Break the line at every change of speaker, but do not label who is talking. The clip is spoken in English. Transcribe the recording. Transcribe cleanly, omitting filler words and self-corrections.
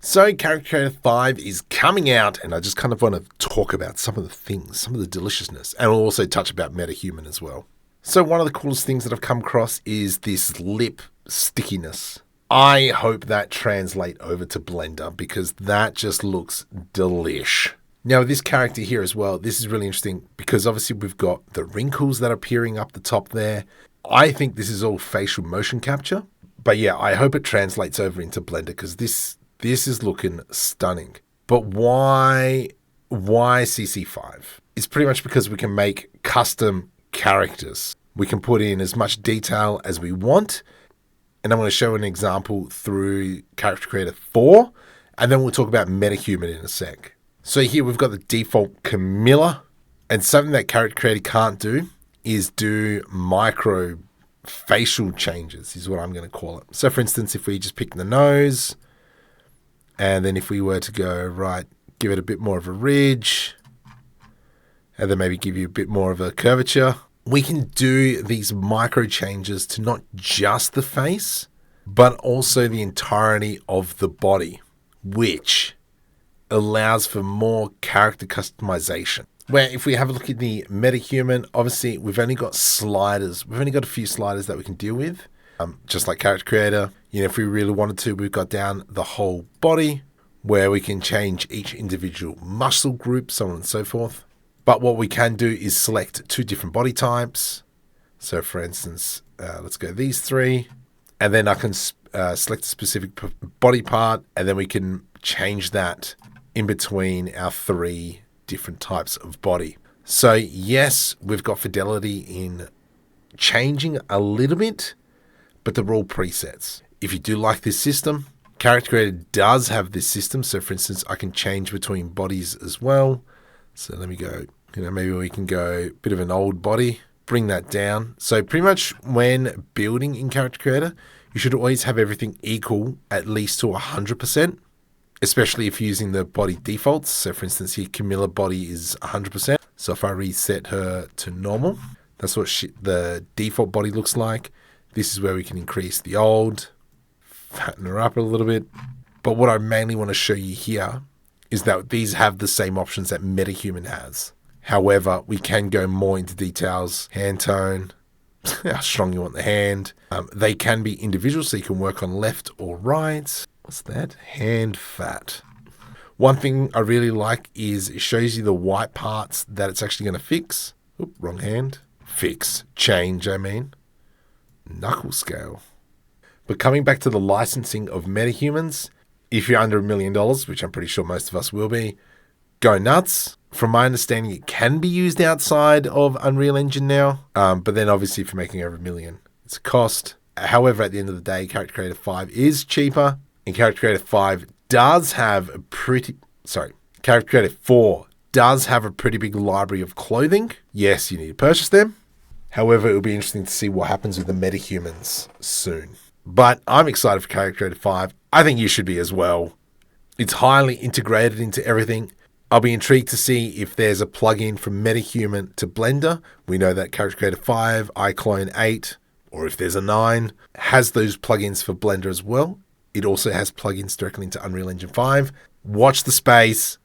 So Character Creator 5 is coming out, and I just kind of want to talk about some of the things, some of the deliciousness, and we'll also touch about MetaHuman as well. So one of the coolest things that I've come across is this lip stickiness. I hope that translates over to Blender because that just looks delish. Now this character here as well, this is really interesting because obviously we've got the wrinkles that are appearing up the top there. I think this is all facial motion capture, but yeah, I hope it translates over into Blender because this is looking stunning. But why CC5? It's pretty much because we can make custom characters. We can put in as much detail as we want. And I'm going to show an example through Character Creator 4. And then we'll talk about MetaHuman in a sec. So here we've got the default Camilla. And something that Character Creator can't do is do micro facial changes, is what I'm going to call it. So for instance, if we just pick the nose, and then if we were to go, right, give it a bit more of a ridge, and then maybe give you a bit more of a curvature, we can do these micro changes to not just the face, but also the entirety of the body, which allows for more character customization. Where if we have a look at the MetaHuman, obviously we've only got sliders. We've only got a few sliders that we can deal with. Just like Character Creator, if we really wanted to, we've got down the whole body where we can change each individual muscle group, so on and so forth. But what we can do is select two different body types. So for instance, let's go these three, and then I can select a specific body part, and then we can change that in between our three different types of body. So yes, we've got fidelity in changing a little bit, but they're all presets. If you do like this system, Character Creator does have this system. So for instance, I can change between bodies as well. So let me go, maybe we can go a bit of an old body, bring that down. So pretty much when building in Character Creator, you should always have everything equal at least to 100%, especially if you're using the body defaults. So for instance, here Camilla body is 100%. So if I reset her to normal, that's what the default body looks like. This is where we can increase the old, fatten her up a little bit. But what I mainly want to show you here is that these have the same options that MetaHuman has. However, we can go more into details, hand tone, how strong you want the hand. They can be individual, so you can work on left or right. What's that? Hand fat. One thing I really like is it shows you the white parts that it's actually going to fix. Oop, wrong hand. Fix. Change, I mean. Knuckle scale. But coming back to the licensing of MetaHumans, if you're under $1 million, which I'm pretty sure most of us will be, go nuts. From my understanding, it can be used outside of Unreal Engine now. But then obviously if you're making over $1 million, it's a cost. However, at the end of the day, Character Creator 5 is cheaper. And Character Creator 5 does have Character Creator 4 does have a pretty big library of clothing. Yes, you need to purchase them. However, it'll be interesting to see what happens with the MetaHumans soon. But I'm excited for Character Creator 5. I think you should be as well. It's highly integrated into everything. I'll be intrigued to see if there's a plugin from MetaHuman to Blender. We know that Character Creator 5, iClone 8, or if there's a 9, has those plugins for Blender as well. It also has plugins directly into Unreal Engine 5. Watch the space.